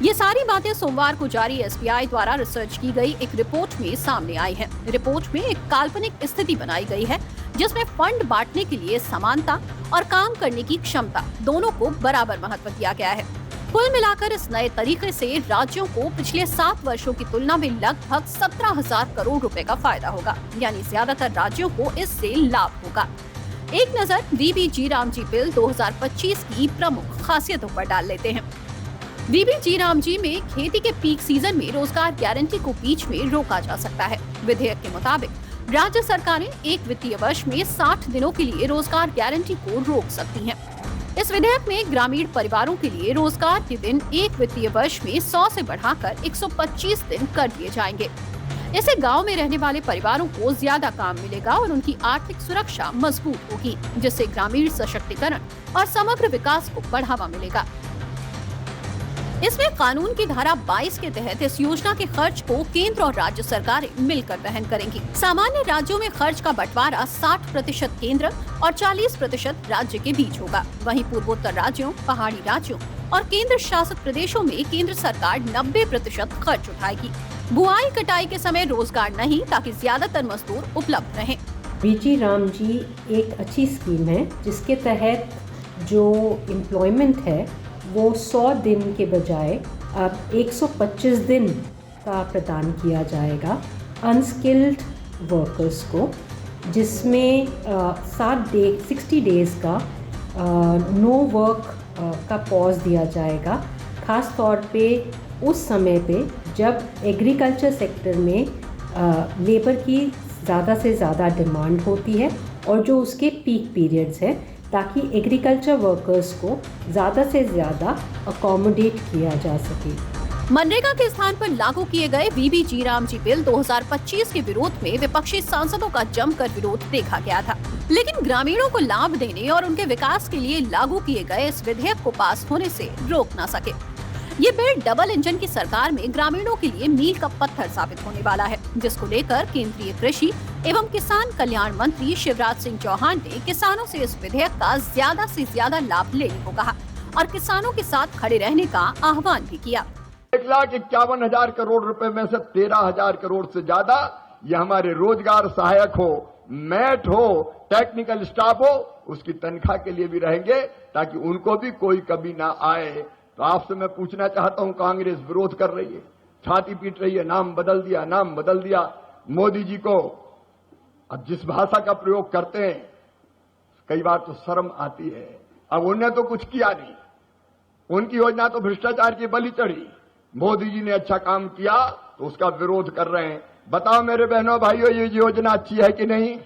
ये सारी बातें सोमवार को जारी एसबीआई द्वारा रिसर्च की गई एक रिपोर्ट में सामने आई हैं। रिपोर्ट में एक काल्पनिक स्थिति बनाई गई है, जिसमें फंड बांटने के लिए समानता और काम करने की क्षमता दोनों को बराबर महत्व दिया गया है। कुल मिलाकर इस नए तरीके से राज्यों को पिछले 7 वर्षों की तुलना में लगभग 17,000 करोड़ रुपए का फायदा होगा, यानी ज्यादातर राज्यों को इससे लाभ होगा। एक नजर वीबीजी रामजी बिल 2025 की प्रमुख खासियतों पर डाल लेते हैं। वीबीजी रामजी में खेती के पीक सीजन में रोजगार गारंटी को बीच में रोका जा सकता है। विधेयक के मुताबिक राज्य सरकारें एक वित्तीय वर्ष में 60 दिनों के लिए रोजगार गारंटी को रोक सकती हैं। इस विधेयक में ग्रामीण परिवारों के लिए रोजगार के दिन एक वित्तीय वर्ष में 100 से बढ़ाकर 125 दिन कर दिए जाएंगे। इससे गांव में रहने वाले परिवारों को ज्यादा काम मिलेगा और उनकी आर्थिक सुरक्षा मजबूत होगी, जिससे ग्रामीण सशक्तिकरण और समग्र विकास को बढ़ावा मिलेगा। इसमें कानून की धारा 22 के तहत इस योजना के खर्च को केंद्र और राज्य सरकारें मिलकर वहन करेंगी। सामान्य राज्यों में खर्च का बंटवारा 60% केंद्र और 40% राज्य के बीच होगा। वहीं पूर्वोत्तर राज्यों, पहाड़ी राज्यों और केंद्र शासित प्रदेशों में केंद्र सरकार 90% खर्च उठाएगी। बुआई कटाई के समय रोजगार नहीं, ताकि ज्यादातर मजदूर उपलब्ध रहें। वीबीजी रामजी एक अच्छी स्कीम है, जिसके तहत जो एम्प्लॉयमेंट है वो 100 दिन के बजाय अब 125 दिन का प्रदान किया जाएगा अनस्किल्ड वर्कर्स को, जिसमें 60 डेज का नो वर्क का पॉज दिया जाएगा, ख़ास तौर पे उस समय पे जब एग्रीकल्चर सेक्टर में लेबर की ज़्यादा से ज़्यादा डिमांड होती है और जो उसके पीक पीरियड्स है, ताकि एग्रीकल्चर वर्कर्स को ज़्यादा से ज़्यादा अकोमोडेट किया जा सके। मनरेगा के स्थान पर लागू किए गए वीबीजी रामजी बिल 2025 के विरोध में विपक्षी सांसदों का जमकर विरोध देखा गया था। लेकिन ग्रामीणों को लाभ देने और उनके विकास के लिए लागू किए गए इस विधेयक को पास होने से रोक ना सके। ये बिल डबल इंजन की सरकार में ग्रामीणों के लिए मील का पत्थर साबित होने वाला है, जिसको लेकर केंद्रीय कृषि एवं किसान कल्याण मंत्री शिवराज सिंह चौहान ने किसानों से इस विधेयक का ज्यादा से ज्यादा लाभ लेने को कहा और किसानों के साथ खड़े रहने का आह्वान भी किया। 1,51,000 करोड़ रुपए में से 13,000 करोड़ से ज्यादा ये हमारे रोजगार सहायक हो, मैट हो, टेक्निकल स्टाफ हो, उसकी तनख्वाह के लिए भी रहेंगे ताकि उनको भी कोई कभी ना आए। तो आपसे मैं पूछना चाहता हूं, कांग्रेस विरोध कर रही है, छाती पीट रही है, नाम बदल दिया, नाम बदल दिया। मोदी जी को अब जिस भाषा का प्रयोग करते हैं कई बार तो शर्म आती है। अब उन्हें तो कुछ किया नहीं, उनकी योजना तो भ्रष्टाचार की बलि चढ़ी। मोदी जी ने अच्छा काम किया तो उसका विरोध कर रहे हैं। बताओ मेरे बहनों भाइयों, ये योजना अच्छी है कि नहीं?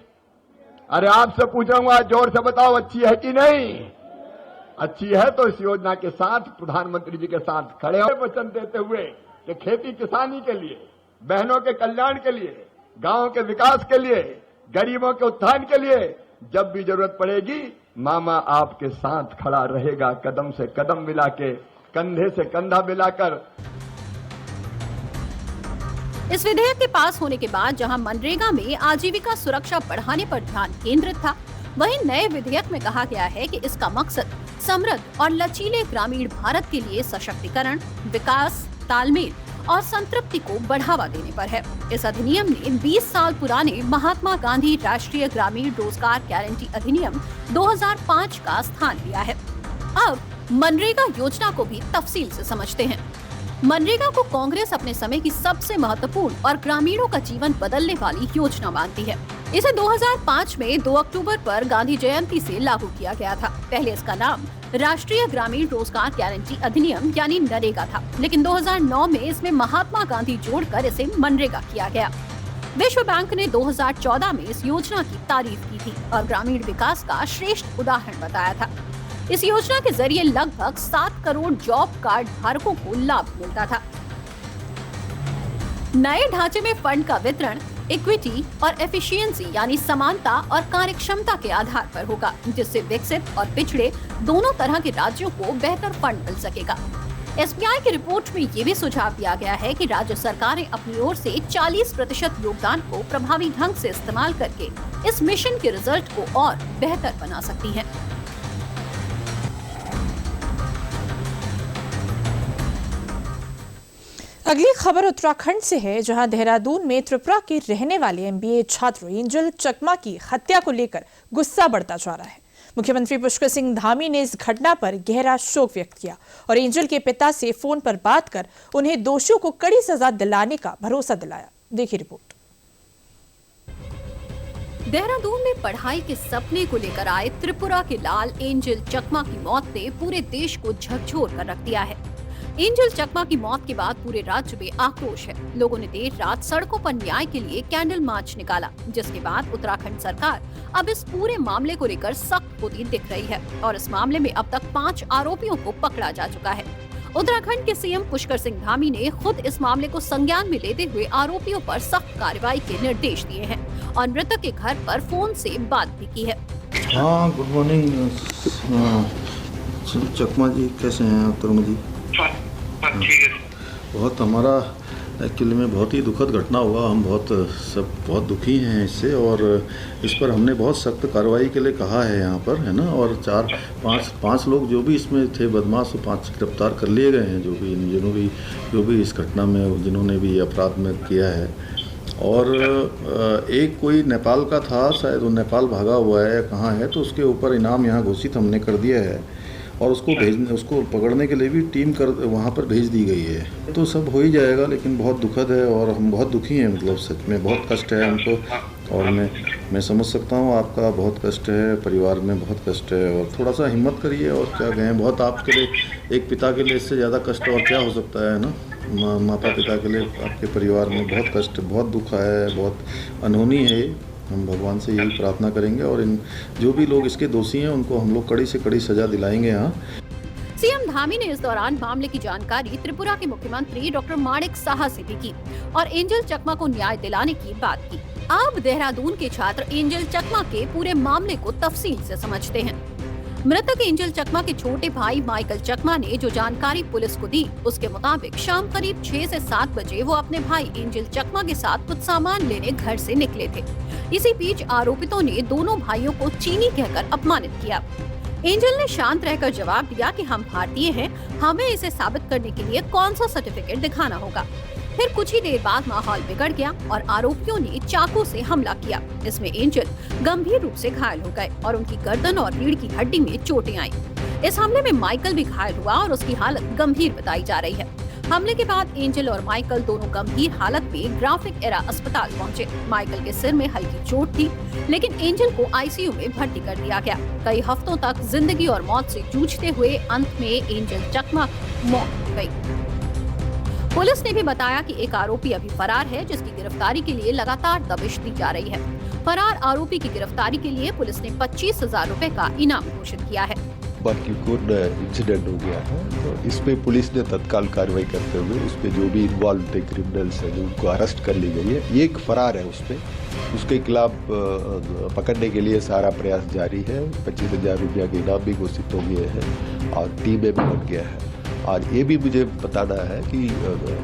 अरे आपसे पूछूंगा, जोर से बताओ, अच्छी है कि नहीं? अच्छी है तो इस योजना के साथ प्रधानमंत्री जी के साथ खड़े हो, वचन देते हुए कि खेती किसानी के लिए, बहनों के कल्याण के लिए, गांव के विकास के लिए, गरीबों के उत्थान के लिए जब भी जरूरत पड़ेगी मामा आपके साथ खड़ा रहेगा, कदम से कदम मिला के, कंधे से कंधा मिलाकर। इस विधेयक के पास होने के बाद जहां मनरेगा में आजीविका सुरक्षा बढ़ाने पर ध्यान केंद्रित था, वहीं नए विधेयक में कहा गया है कि इसका मकसद समृद्ध और लचीले ग्रामीण भारत के लिए सशक्तिकरण, विकास, तालमेल और संतृप्ति को बढ़ावा देने पर है। इस अधिनियम ने 20 साल पुराने महात्मा गांधी राष्ट्रीय ग्रामीण रोजगार गारंटी अधिनियम 2005 का स्थान लिया है। अब मनरेगा योजना को भी तफसील से समझते हैं। मनरेगा को कांग्रेस अपने समय की सबसे महत्वपूर्ण और ग्रामीणों का जीवन बदलने वाली योजना मानती है। इसे 2005 में 2 अक्टूबर पर गांधी जयंती से लागू किया गया था। पहले इसका नाम राष्ट्रीय ग्रामीण रोजगार गारंटी अधिनियम यानी नरेगा था, लेकिन 2009 में इसमें महात्मा गांधी जोड़कर इसे मनरेगा किया गया। विश्व बैंक ने 2014 में इस योजना की तारीफ की थी और ग्रामीण विकास का श्रेष्ठ उदाहरण बताया था। इस योजना के जरिए लगभग 7 करोड़ जॉब कार्ड धारकों को लाभ मिलता था। नए ढांचे में फंड का वितरण इक्विटी और एफिशिएंसी यानी समानता और कार्यक्षमता के आधार पर होगा, जिससे विकसित और पिछड़े दोनों तरह के राज्यों को बेहतर फंड मिल सकेगा। एसबीआई की रिपोर्ट में ये भी सुझाव दिया गया है कि राज्य सरकारें अपनी ओर से 40% योगदान को प्रभावी ढंग से इस्तेमाल करके इस मिशन के रिजल्ट को और बेहतर बना सकती हैं। अगली खबर उत्तराखंड से है, जहां देहरादून में त्रिपुरा के रहने वाले एमबीए छात्र एंजल चकमा की हत्या को लेकर गुस्सा बढ़ता जा रहा है। मुख्यमंत्री पुष्कर सिंह धामी ने इस घटना पर गहरा शोक व्यक्त किया और एंजल के पिता से फोन पर बात कर उन्हें दोषियों को कड़ी सजा दिलाने का भरोसा दिलाया। देखिए रिपोर्ट। देहरादून में पढ़ाई के सपने को लेकर आए त्रिपुरा के लाल एंजल चकमा की मौत ने पूरे देश को झकझोर कर रख दिया है। एंजल चकमा की मौत के बाद पूरे राज्य में आक्रोश है। लोगों ने देर रात सड़कों पर न्याय के लिए कैंडल मार्च निकाला, जिसके बाद उत्तराखंड सरकार अब इस पूरे मामले को लेकर सख्त होती दिख रही है और इस मामले में अब तक 5 आरोपियों को पकड़ा जा चुका है। उत्तराखंड के सीएम पुष्कर सिंह धामी ने खुद इस मामले को संज्ञान में लेते हुए आरोपियों पर सख्त कार्रवाई के निर्देश दिए हैं और मृतक के घर पर फोन से बात भी की है। हाँ, गुड मॉर्निंग चकमा जी, कैसे हैं आप? तरुण जी बहुत हमारा एक्चुअली में बहुत ही दुखद घटना हुआ। हम बहुत दुखी हैं इससे और इस पर हमने बहुत सख्त कार्रवाई के लिए कहा है यहाँ पर, है ना। और 4-5 लोग जो भी इसमें थे बदमाश, 5 गिरफ्तार कर लिए गए हैं, जो भी इस घटना में जिन्होंने भी अपराध में किया है। और एक कोई नेपाल का था, शायद वो नेपाल भागा हुआ है, कहाँ है, तो उसके ऊपर इनाम यहाँ घोषित हमने कर दिया है और उसको पकड़ने के लिए भी टीम वहाँ पर भेज दी गई है। तो सब हो ही जाएगा, लेकिन बहुत दुखद है और हम बहुत दुखी हैं, मतलब सच में बहुत कष्ट है हमको। और मैं समझ सकता हूँ आपका बहुत कष्ट है, परिवार में बहुत कष्ट है और थोड़ा सा हिम्मत करिए। और क्या कहें, बहुत आपके लिए, एक पिता के लिए इससे ज़्यादा कष्ट और क्या हो सकता है ना। माता पिता के लिए आपके परिवार में बहुत कष्ट, बहुत दुख है, बहुत अनहोनी है। हम भगवान से यही प्रार्थना करेंगे और इन जो भी लोग इसके दोषी हैं उनको हम लोग कड़ी से कड़ी सजा दिलाएंगे। यहाँ सीएम धामी ने इस दौरान मामले की जानकारी त्रिपुरा के मुख्यमंत्री डॉक्टर माणिक साहा से भी की और एंजल चकमा को न्याय दिलाने की बात की। अब देहरादून के छात्र एंजल चकमा के पूरे मामले को तफसील से समझते हैं। मृतक एंजल चकमा के छोटे भाई माइकल चकमा ने जो जानकारी पुलिस को दी, उसके मुताबिक शाम करीब 6 से 7 बजे वो अपने भाई एंजल चकमा के साथ कुछ सामान लेने घर से निकले थे। इसी बीच आरोपितों ने दोनों भाइयों को चीनी कहकर अपमानित किया। एंजल ने शांत रहकर जवाब दिया कि हम भारतीय हैं, हमें इसे साबित करने के लिए कौन सा सर्टिफिकेट दिखाना होगा। फिर कुछ ही देर बाद माहौल बिगड़ गया और आरोपियों ने चाकू से हमला किया। इसमें एंजल गंभीर रूप से घायल हो गए और उनकी गर्दन और रीढ़ की हड्डी में चोटें आईं। इस हमले में माइकल भी घायल हुआ और उसकी हालत गंभीर बताई जा रही है। हमले के बाद एंजल और माइकल दोनों गंभीर हालत में ग्राफिक एरा अस्पताल पहुंचे। माइकल के सिर में हल्की चोट थी, लेकिन एंजल को आईसीयू में भर्ती कर दिया गया। कई हफ्तों तक जिंदगी और मौत से जूझते हुए अंत में एंजल चकमा मौत हो गई। पुलिस ने भी बताया कि एक आरोपी अभी फरार है, जिसकी गिरफ्तारी के लिए लगातार दबिश दी जा रही है। फरार आरोपी की गिरफ्तारी के लिए पुलिस ने 25,000 रुपए का इनाम घोषित किया है। बाकीकोन इंसिडेंट हो गया है, तो इस पे पुलिस ने तत्काल कार्रवाई करते हुए उस पे जो भी इन्वॉल्व थे क्रिमिनल्स हैं, उनको अरेस्ट कर ली गई है। ये एक फरार है, उस पे उसके खिलाफ पकड़ने के लिए सारा प्रयास जारी है। 25,000 रुपया के इनाम भी घोषित हो गए हैं और टीम में भी बन गया है। और ये भी मुझे बताना है कि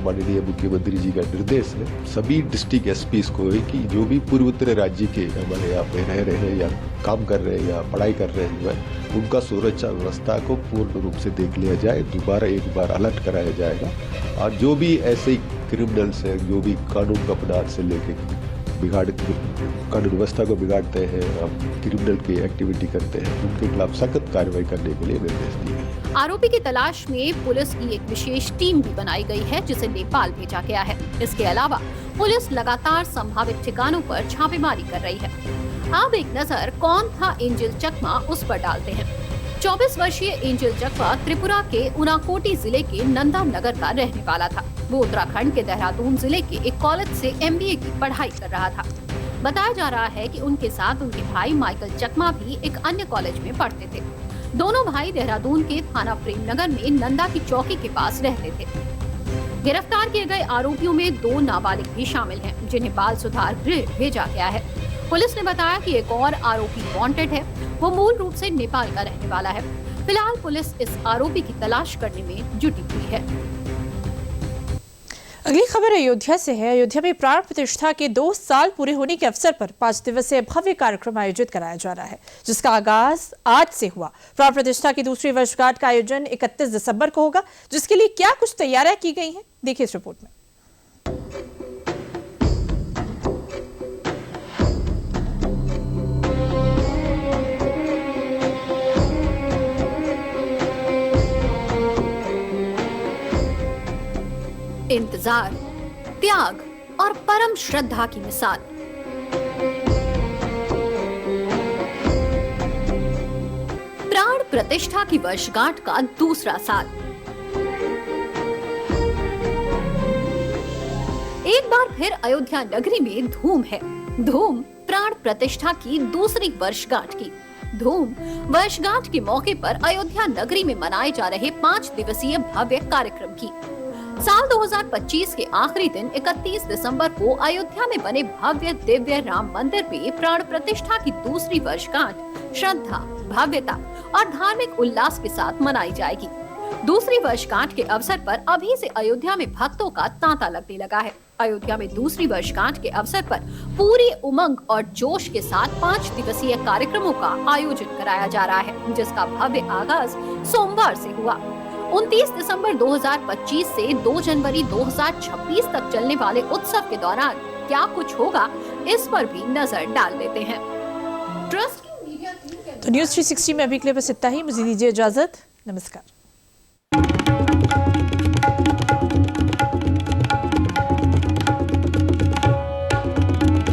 माननीय मुख्यमंत्री जी का निर्देश है सभी डिस्ट्रिक्ट एसपीज को है कि जो भी पूर्वोत्तर राज्य के हमारे यहाँ पे रह रहे हैं या काम कर रहे हैं या पढ़ाई कर रहे हैं, उनका सुरक्षा व्यवस्था को पूर्ण रूप से देख लिया जाए। दोबारा एक बार अलर्ट कराया जाएगा और जो भी ऐसे क्रिमिनल्स हैं, जो भी कानून का अपराध से लेके कानून व्यवस्था को बिगाड़ते हैं, क्रिमिनल की एक्टिविटी करते हैं, उनके खिलाफ सख्त कार्रवाई करने के लिए निर्देश दिए गए। आरोपी की तलाश में पुलिस की एक विशेष टीम भी बनाई गई है, जिसे नेपाल भेजा गया है। इसके अलावा पुलिस लगातार संभावित ठिकानों पर छापेमारी कर रही है। अब एक नजर कौन था एंजल चकमा, उस पर डालते हैं। 24 वर्षीय एंजल चकमा त्रिपुरा के उनाकोटी जिले के नंदा नगर का रहने वाला था। वो उत्तराखंड के देहरादून जिले के एक कॉलेज से MBA की पढ़ाई कर रहा था। बताया जा रहा है कि उनके साथ उनके भाई माइकल चकमा भी एक अन्य कॉलेज में पढ़ते थे। दोनों भाई देहरादून के थाना प्रेमनगर में नंदा की चौकी के पास रहते थे। गिरफ्तार किए गए आरोपियों में 2 नाबालिग भी शामिल हैं, जिन्हें बाल सुधार गृह भेजा गया है। पुलिस ने बताया कि एक और आरोपी वांटेड है, वो मूल रूप से नेपाल का रहने वाला है। फिलहाल पुलिस इस आरोपी की तलाश करने में जुटी हुई है। अगली खबर अयोध्या से है। अयोध्या में प्राण प्रतिष्ठा के 2 साल पूरे होने के अवसर पर 5 दिवसीय भव्य कार्यक्रम आयोजित कराया जा रहा है, जिसका आगाज आज से हुआ। प्राण प्रतिष्ठा की दूसरी वर्षगांठ का आयोजन 31 दिसंबर को होगा, जिसके लिए क्या कुछ तैयारियां की गई हैं, देखिए इस रिपोर्ट में। इंतजार, त्याग और परम श्रद्धा की मिसाल। प्राण प्रतिष्ठा की वर्षगांठ का दूसरा साल। एक बार फिर अयोध्या नगरी में धूम है। धूम प्राण प्रतिष्ठा की दूसरी वर्षगांठ की। धूम वर्षगांठ के मौके पर अयोध्या नगरी में मनाए जा रहे 5 दिवसीय भव्य कार्यक्रम की। साल 2025 के आखिरी दिन 31 दिसंबर को अयोध्या में बने भव्य दिव्य राम मंदिर में प्राण प्रतिष्ठा की दूसरी वर्षगांठ श्रद्धा, भव्यता और धार्मिक उल्लास के साथ मनाई जाएगी। दूसरी वर्षगांठ के अवसर पर अभी से अयोध्या में भक्तों का तांता लगने लगा है। अयोध्या में दूसरी वर्षगांठ के अवसर पर पूरी उमंग और जोश के साथ 5 दिवसीय कार्यक्रमों का आयोजन कराया जा रहा है, जिसका भव्य आगाज सोमवार से हुआ। 29 दिसंबर 2025 से 2 जनवरी 2026 तक चलने वाले उत्सव के दौरान क्या कुछ होगा, इस पर भी नजर डाल लेते हैं। ट्रस्ट की मीडिया टीम तो न्यूज़ 360 में अभी के लिए बस इतना ही। मुझे दीजिए इजाजत। नमस्कार।